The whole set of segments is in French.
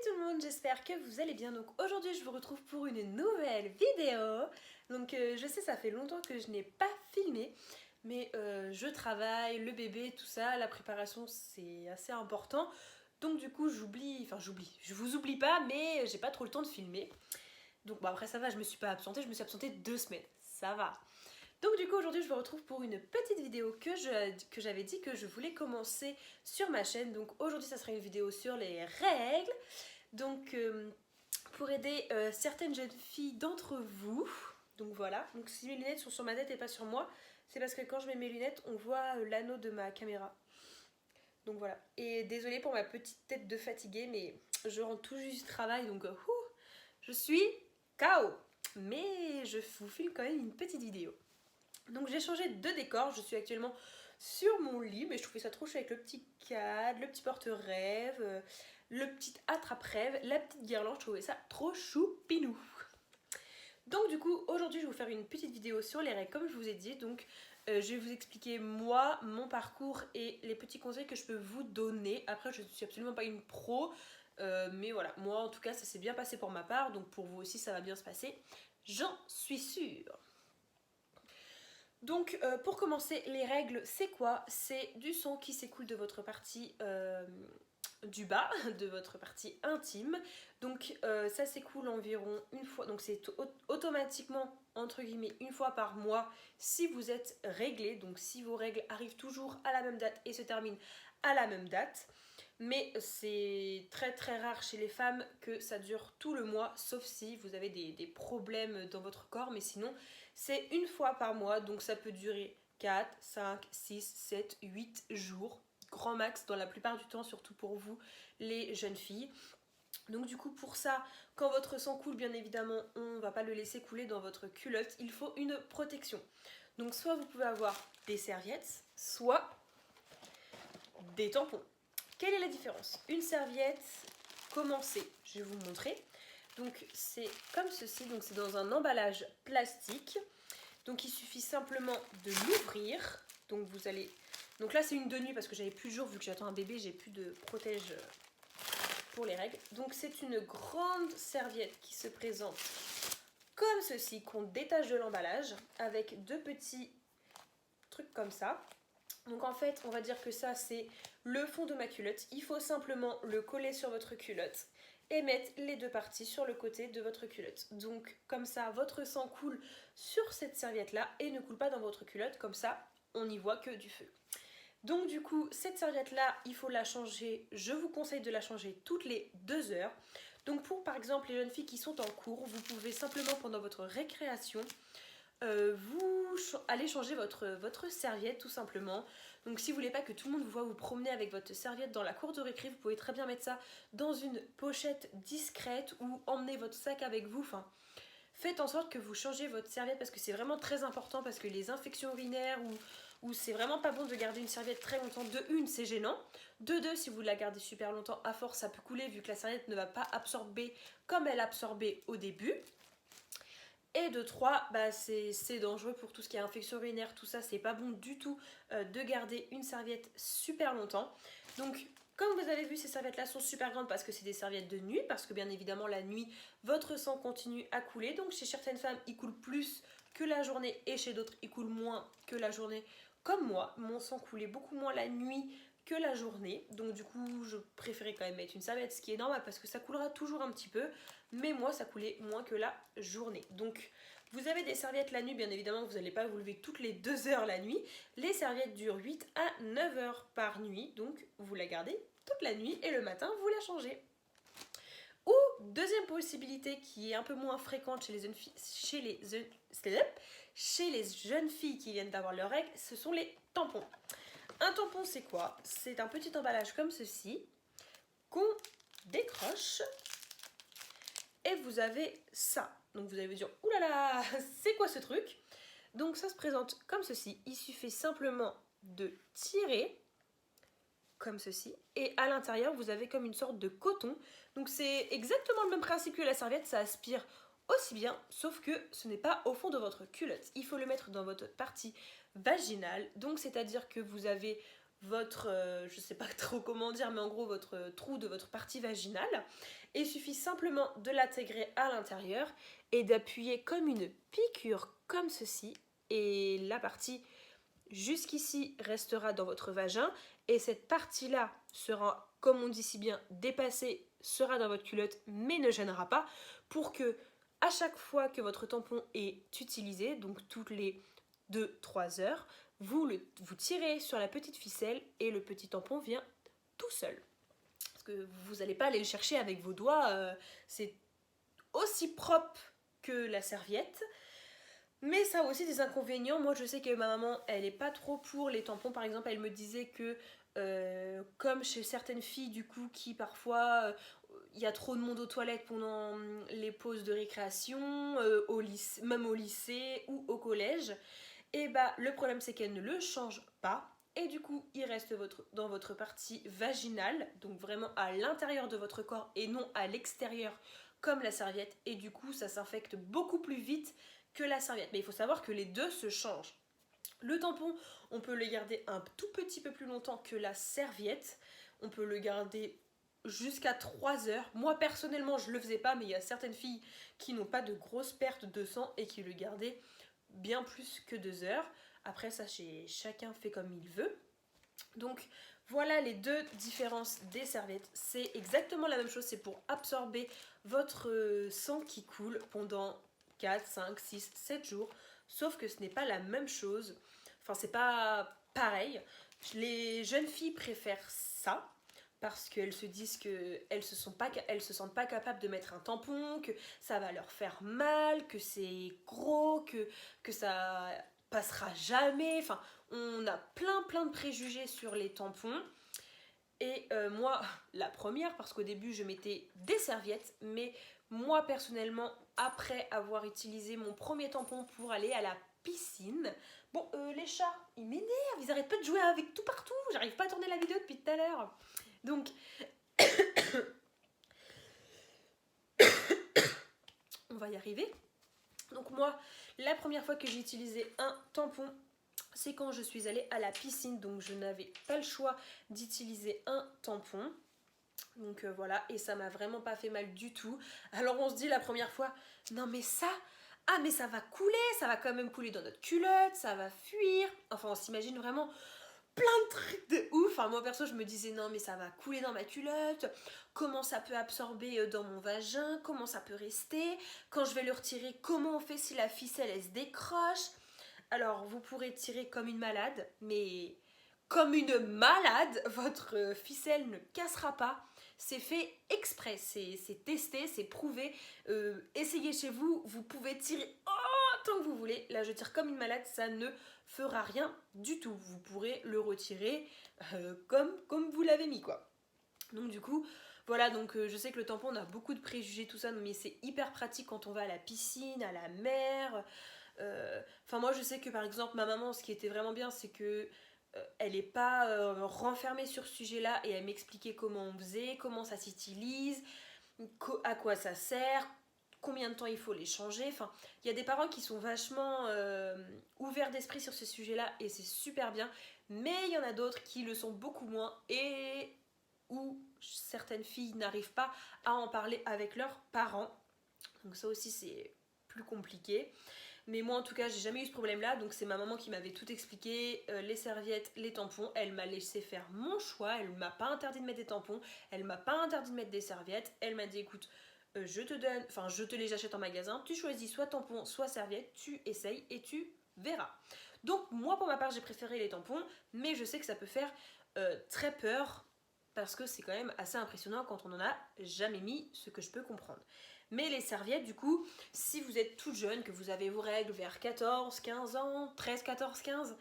tout le monde, j'espère que vous allez bien. Donc aujourd'hui je vous retrouve pour une nouvelle vidéo. Donc je sais, ça fait longtemps que je n'ai pas filmé, mais je travaille, le bébé, tout ça, la préparation c'est assez important. Donc du coup je vous oublie pas, mais j'ai pas trop le temps de filmer. Donc bon, après ça va, je me suis pas absentée, je me suis absentée 2 semaines, ça va. Donc du coup aujourd'hui je vous retrouve pour une petite vidéo que j'avais dit que je voulais commencer sur ma chaîne. Donc aujourd'hui ça sera une vidéo sur les règles. Donc pour aider certaines jeunes filles d'entre vous. Donc voilà, donc si mes lunettes sont sur ma tête et pas sur moi, c'est parce que quand je mets mes lunettes on voit l'anneau de ma caméra. Donc voilà, et désolée pour ma petite tête de fatiguée, mais je rentre tout juste du travail, donc je suis KO. Mais je vous filme quand même une petite vidéo. Donc j'ai changé de décor, je suis actuellement sur mon lit, mais je trouvais ça trop chou avec le petit cadre, le petit porte-rêve, le petit attrape-rêve, la petite guirlande, je trouvais ça trop choupinou. Donc du coup, aujourd'hui je vais vous faire une petite vidéo sur les règles, comme je vous ai dit. Donc je vais vous expliquer moi, mon parcours et les petits conseils que je peux vous donner. Après, je ne suis absolument pas une pro, mais voilà, moi en tout cas ça s'est bien passé pour ma part, donc pour vous aussi ça va bien se passer, j'en suis sûre. Donc pour commencer, les règles c'est quoi? C'est du sang qui s'écoule de votre partie du bas, de votre partie intime. Donc ça s'écoule environ une fois, donc c'est automatiquement entre guillemets une fois par mois si vous êtes réglé. Donc si vos règles arrivent toujours à la même date et se terminent à la même date. Mais c'est très très rare chez les femmes que ça dure tout le mois, sauf si vous avez des problèmes dans votre corps, mais sinon c'est une fois par mois, donc ça peut durer 4, 5, 6, 7, 8 jours, grand max dans la plupart du temps, surtout pour vous les jeunes filles. Donc du coup pour ça, quand votre sang coule, bien évidemment, on ne va pas le laisser couler dans votre culotte, il faut une protection. Donc soit vous pouvez avoir des serviettes, soit des tampons. Quelle est la différence? Une serviette, comment c'est? Je vais vous montrer. Donc c'est comme ceci, donc c'est dans un emballage plastique. Donc il suffit simplement de l'ouvrir. Donc vous allez... Donc là c'est une de nuit parce que j'avais plus de jour, vu que j'attends un bébé, j'ai plus de protège pour les règles. Donc c'est une grande serviette qui se présente comme ceci, qu'on détache de l'emballage, avec deux petits trucs comme ça. Donc en fait on va dire que ça c'est le fond de ma culotte. Il faut simplement le coller sur votre culotte et mettre les deux parties sur le côté de votre culotte. Donc comme ça votre sang coule sur cette serviette là et ne coule pas dans votre culotte, comme ça on n'y voit que du feu. Donc du coup cette serviette là il faut la changer, je vous conseille de la changer toutes les 2 heures. Donc pour par exemple les jeunes filles qui sont en cours, vous pouvez simplement pendant votre récréation vous allez changer votre serviette tout simplement. Donc si vous voulez pas que tout le monde vous voit vous promener avec votre serviette dans la cour de récré, vous pouvez très bien mettre ça dans une pochette discrète ou emmener votre sac avec vous. Enfin, faites en sorte que vous changez votre serviette parce que c'est vraiment très important, parce que les infections urinaires ou c'est vraiment pas bon de garder une serviette très longtemps. De une, c'est gênant. De deux, si vous la gardez super longtemps, à force ça peut couler vu que la serviette ne va pas absorber comme elle absorbait au début. Et de 3, bah c'est dangereux pour tout ce qui est infection urinaire, tout ça, c'est pas bon du tout de garder une serviette super longtemps. Donc, comme vous avez vu, ces serviettes-là sont super grandes parce que c'est des serviettes de nuit, parce que bien évidemment, la nuit, votre sang continue à couler. Donc, chez certaines femmes, il coule plus que la journée et chez d'autres, il coule moins que la journée. Comme moi, mon sang coulait beaucoup moins la nuit que la journée. Donc, du coup, je préférais quand même mettre une serviette, ce qui est normal parce que ça coulera toujours un petit peu. Mais moi ça coulait moins que la journée. Donc vous avez des serviettes la nuit, bien évidemment vous n'allez pas vous lever toutes les 2 heures la nuit. Les serviettes durent 8 à 9 heures par nuit, donc vous la gardez toute la nuit et le matin vous la changez. Ou deuxième possibilité qui est un peu moins fréquente chez les jeunes filles qui viennent d'avoir leurs règles, ce sont les tampons. Un tampon c'est quoi? C'est un petit emballage comme ceci qu'on décroche. Et vous avez ça. Donc vous allez vous dire, oulala, c'est quoi ce truc? Donc ça se présente comme ceci. Il suffit simplement de tirer, comme ceci. Et à l'intérieur, vous avez comme une sorte de coton. Donc c'est exactement le même principe que la serviette. Ça aspire aussi bien, sauf que ce n'est pas au fond de votre culotte. Il faut le mettre dans votre partie vaginale. Donc c'est-à-dire que vous avez votre, je sais pas trop comment dire, mais en gros votre trou de votre partie vaginale. Et il suffit simplement de l'intégrer à l'intérieur et d'appuyer comme une piqûre, comme ceci. Et la partie jusqu'ici restera dans votre vagin. Et cette partie-là sera, comme on dit si bien, dépassée, sera dans votre culotte, mais ne gênera pas, pour que à chaque fois que votre tampon est utilisé, donc toutes les 2-3 heures, vous tirez sur la petite ficelle et le petit tampon vient tout seul. Parce que vous n'allez pas aller le chercher avec vos doigts, c'est aussi propre que la serviette. Mais ça a aussi des inconvénients. Moi, je sais que ma maman, elle est pas trop pour les tampons. Par exemple, elle me disait que, comme chez certaines filles, du coup, qui parfois, il y a trop de monde aux toilettes pendant les pauses de récréation, même au lycée ou au collège, et bah, le problème, c'est qu'elle ne le change pas. Et du coup, il reste dans votre partie vaginale, donc vraiment à l'intérieur de votre corps et non à l'extérieur, comme la serviette. Et du coup, ça s'infecte beaucoup plus vite que la serviette. Mais il faut savoir que les deux se changent. Le tampon, on peut le garder un tout petit peu plus longtemps que la serviette. On peut le garder jusqu'à 3 heures. Moi, personnellement, je le faisais pas, mais il y a certaines filles qui n'ont pas de grosses pertes de sang et qui le gardaient bien plus que 2 heures. Après, ça, chacun fait comme il veut. Donc, voilà les deux différences des serviettes. C'est exactement la même chose, c'est pour absorber votre sang qui coule pendant 4, 5, 6, 7 jours. Sauf que ce n'est pas la même chose. Enfin, c'est pas pareil. Les jeunes filles préfèrent ça parce qu'elles se disent qu'elles se sentent pas capables de mettre un tampon, que ça va leur faire mal, que c'est gros, que ça passera jamais. Enfin, on a plein de préjugés sur les tampons. Et moi, la première, parce qu'au début je mettais des serviettes, mais moi personnellement, après avoir utilisé mon premier tampon pour aller à la piscine, bon, les chats, ils m'énervent, ils arrêtent pas de jouer avec tout partout, j'arrive pas à tourner la vidéo depuis tout à l'heure. Donc, on va y arriver. Donc moi, la première fois que j'ai utilisé un tampon, c'est quand je suis allée à la piscine, donc je n'avais pas le choix d'utiliser un tampon. Donc voilà, et ça m'a vraiment pas fait mal du tout. Alors on se dit la première fois, non mais ça, ah mais ça va couler, ça va quand même couler dans notre culotte, ça va fuir. Enfin on s'imagine vraiment plein de trucs de ouf. Enfin moi perso je me disais non mais ça va couler dans ma culotte, comment ça peut absorber dans mon vagin, comment ça peut rester, quand je vais le retirer, comment on fait si la ficelle elle se décroche. Alors vous pourrez tirer comme une malade, mais comme une malade, votre ficelle ne cassera pas. C'est fait exprès, c'est testé, c'est prouvé. Essayez chez vous, vous pouvez tirer tant que vous voulez. Là, je tire comme une malade, ça ne fera rien du tout. Vous pourrez le retirer comme vous l'avez mis, quoi. Donc du coup, voilà, donc je sais que le tampon, on a beaucoup de préjugés, tout ça, mais c'est hyper pratique quand on va à la piscine, à la mer. Enfin, moi, je sais que par exemple, ma maman, ce qui était vraiment bien, c'est que elle n'est pas renfermée sur ce sujet-là et elle m'expliquait comment on faisait, comment ça s'utilise, à quoi ça sert, combien de temps il faut les changer. Enfin, il y a des parents qui sont vachement ouverts d'esprit sur ce sujet-là et c'est super bien, mais il y en a d'autres qui le sont beaucoup moins et où certaines filles n'arrivent pas à en parler avec leurs parents. Donc ça aussi c'est plus compliqué. Mais moi en tout cas j'ai jamais eu ce problème là, donc c'est ma maman qui m'avait tout expliqué, les serviettes, les tampons, elle m'a laissé faire mon choix, elle m'a pas interdit de mettre des tampons, elle m'a pas interdit de mettre des serviettes, elle m'a dit écoute je te les achète en magasin, tu choisis soit tampons soit serviettes, tu essayes et tu verras. Donc moi pour ma part j'ai préféré les tampons, mais je sais que ça peut faire très peur parce que c'est quand même assez impressionnant quand on en a jamais mis, ce que je peux comprendre. Mais les serviettes, du coup, si vous êtes toute jeune, que vous avez vos règles vers 14, 15 ans, 13, 14, 15,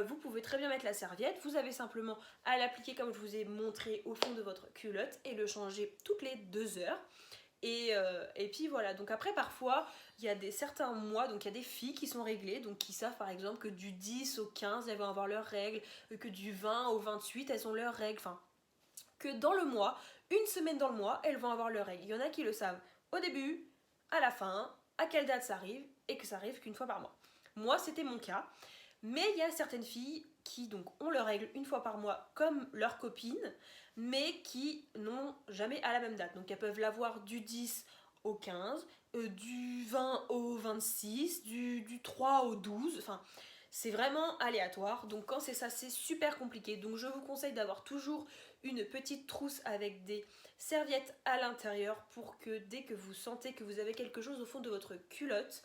vous pouvez très bien mettre la serviette. Vous avez simplement à l'appliquer comme je vous ai montré au fond de votre culotte et le changer toutes les 2 heures. Et puis voilà, donc après parfois il y a certains mois, donc il y a des filles qui sont réglées, donc qui savent par exemple que du 10 au 15 elles vont avoir leurs règles, que du 20 au 28 elles ont leurs règles, enfin que dans le mois, une semaine dans le mois, elles vont avoir leurs règles. Il y en a qui le savent au début, à la fin, à quelle date ça arrive, et que ça arrive qu'une fois par mois. Moi, c'était mon cas, Mais il y a certaines filles qui donc ont leurs règles une fois par mois comme leurs copines, mais qui n'ont jamais à la même date. Donc elles peuvent l'avoir du 10 au 15, du 20 au 26, du 3 au 12, enfin c'est vraiment aléatoire. Donc quand c'est ça, c'est super compliqué. Donc je vous conseille d'avoir toujours une petite trousse avec des serviettes à l'intérieur pour que dès que vous sentez que vous avez quelque chose au fond de votre culotte,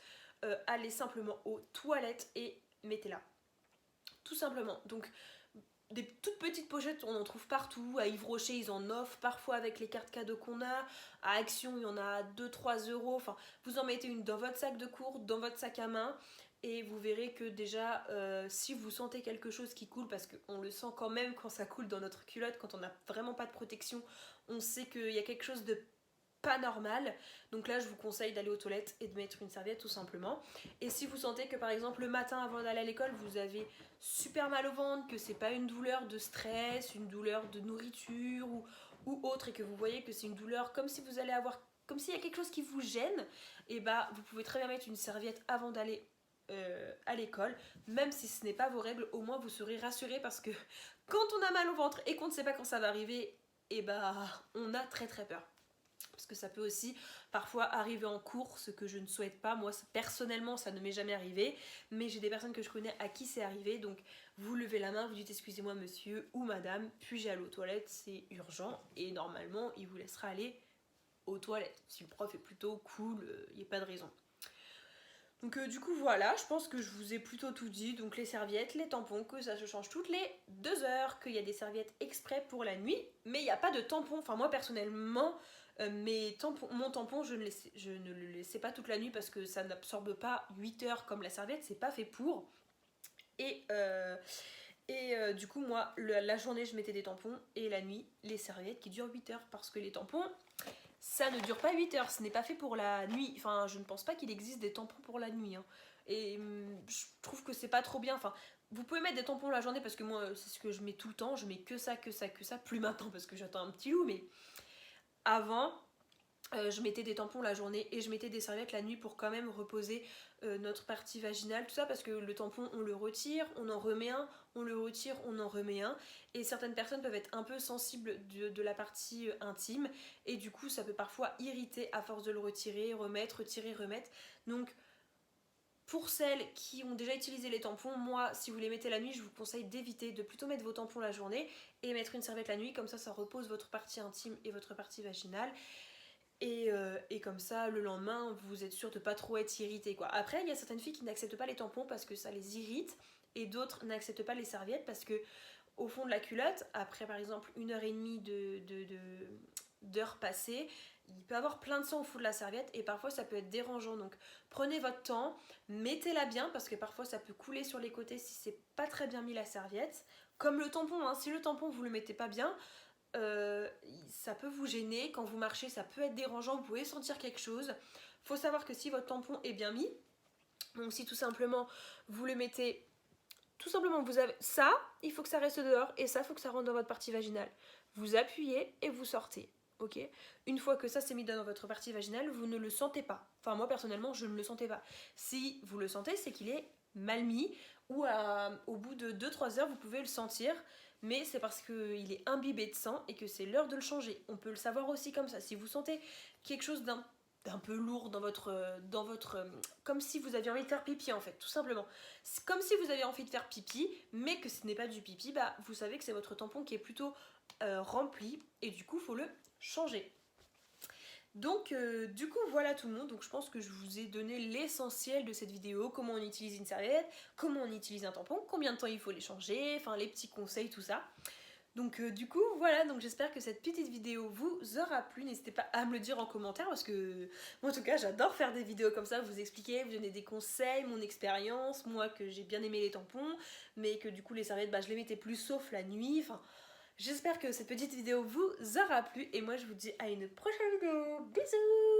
allez simplement aux toilettes et mettez-la. Tout simplement. Donc des toutes petites pochettes, on en trouve partout. À Yves Rocher, ils en offrent parfois avec les cartes cadeaux qu'on a. À Action, il y en a à 2-3 euros. Enfin, vous en mettez une dans votre sac de cours, dans votre sac à main. Et vous verrez que déjà, si vous sentez quelque chose qui coule, parce qu'on le sent quand même quand ça coule dans notre culotte, quand on n'a vraiment pas de protection, on sait qu'il y a quelque chose de pas normal. Donc là, je vous conseille d'aller aux toilettes et de mettre une serviette tout simplement. Et si vous sentez que par exemple le matin avant d'aller à l'école, vous avez super mal au ventre, que c'est pas une douleur de stress, une douleur de nourriture ou autre, et que vous voyez que c'est une douleur comme si vous allez avoir, comme s'il y a quelque chose qui vous gêne, et bah vous pouvez très bien mettre une serviette avant d'aller à l'école, même si ce n'est pas vos règles, au moins vous serez rassuré, parce que quand on a mal au ventre et qu'on ne sait pas quand ça va arriver, et bah on a très très peur. Parce que ça peut aussi parfois arriver en cours, ce que je ne souhaite pas. Moi, personnellement, ça ne m'est jamais arrivé. Mais j'ai des personnes que je connais à qui c'est arrivé. Donc, vous levez la main, vous dites excusez-moi monsieur ou madame, puis-je aller aux toilettes, c'est urgent. Et normalement, il vous laissera aller aux toilettes. Si le prof est plutôt cool, il n'y a pas de raison. Donc du coup voilà, je pense que je vous ai plutôt tout dit. Donc les serviettes, les tampons, que ça se change toutes les 2 heures, qu'il y a des serviettes exprès pour la nuit, mais il n'y a pas de tampon. Enfin moi personnellement, mon tampon, je ne le laissais pas toute la nuit parce que ça n'absorbe pas 8 heures comme la serviette, c'est pas fait pour. Et, du coup moi, la journée je mettais des tampons et la nuit les serviettes qui durent 8 heures, parce que les tampons, ça ne dure pas 8 heures, ce n'est pas fait pour la nuit. Enfin, je ne pense pas qu'il existe des tampons pour la nuit. Hein. Et je trouve que c'est pas trop bien. Enfin, vous pouvez mettre des tampons la journée, parce que moi, c'est ce que je mets tout le temps. Je mets que ça, que ça, que ça. Plus maintenant parce que j'attends un petit loup, mais avant, je mettais des tampons la journée et je mettais des serviettes la nuit pour quand même reposer notre partie vaginale, tout ça, parce que le tampon, on le retire, on en remet un, on le retire, on en remet un, et certaines personnes peuvent être un peu sensibles de la partie intime, et du coup ça peut parfois irriter à force de le retirer, remettre, retirer, remettre. Donc pour celles qui ont déjà utilisé les tampons, moi, si vous les mettez la nuit, je vous conseille d'éviter, de plutôt mettre vos tampons la journée et mettre une serviette la nuit, comme ça repose votre partie intime et votre partie vaginale. Et comme ça, le lendemain, vous êtes sûr de pas trop être irrité, quoi. Après, il y a certaines filles qui n'acceptent pas les tampons parce que ça les irrite, et d'autres n'acceptent pas les serviettes parce que au fond de la culotte, après par exemple 1 h 30 d'heures passées, il peut y avoir plein de sang au fond de la serviette et parfois ça peut être dérangeant. Donc prenez votre temps, mettez-la bien, parce que parfois ça peut couler sur les côtés si c'est pas très bien mis la serviette. Comme le tampon, hein. Si le tampon vous le mettez pas bien, ça peut vous gêner. Quand vous marchez, ça peut être dérangeant, vous pouvez sentir quelque chose. Faut savoir que si votre tampon est bien mis, donc si tout simplement vous le mettez, tout simplement vous avez ça, il faut que ça reste dehors, et ça, il faut que ça rentre dans votre partie vaginale. Vous appuyez et vous sortez. Ok. Une fois que ça s'est mis dans votre partie vaginale, vous ne le sentez pas. Enfin moi personnellement, je ne le sentais pas. Si vous le sentez, c'est qu'il est mal mis, ou au bout de 2-3 heures, vous pouvez le sentir, mais c'est parce qu'il est imbibé de sang et que c'est l'heure de le changer. On peut le savoir aussi comme ça. Si vous sentez quelque chose d'un peu lourd dans votre comme si vous aviez envie de faire pipi, en fait, tout simplement. C'est comme si vous aviez envie de faire pipi, mais que ce n'est pas du pipi, bah vous savez que c'est votre tampon qui est plutôt rempli, et du coup, il faut le changer. Donc du coup voilà tout le monde, donc je pense que je vous ai donné l'essentiel de cette vidéo, comment on utilise une serviette, comment on utilise un tampon, combien de temps il faut les changer, enfin les petits conseils, tout ça. Donc du coup voilà, donc j'espère que cette petite vidéo vous aura plu, n'hésitez pas à me le dire en commentaire, parce que moi en tout cas j'adore faire des vidéos comme ça, vous expliquer, vous donner des conseils, mon expérience, moi que j'ai bien aimé les tampons, mais que du coup les serviettes, bah je les mettais plus sauf la nuit, enfin... J'espère que cette petite vidéo vous aura plu, et moi je vous dis à une prochaine vidéo. Bisous!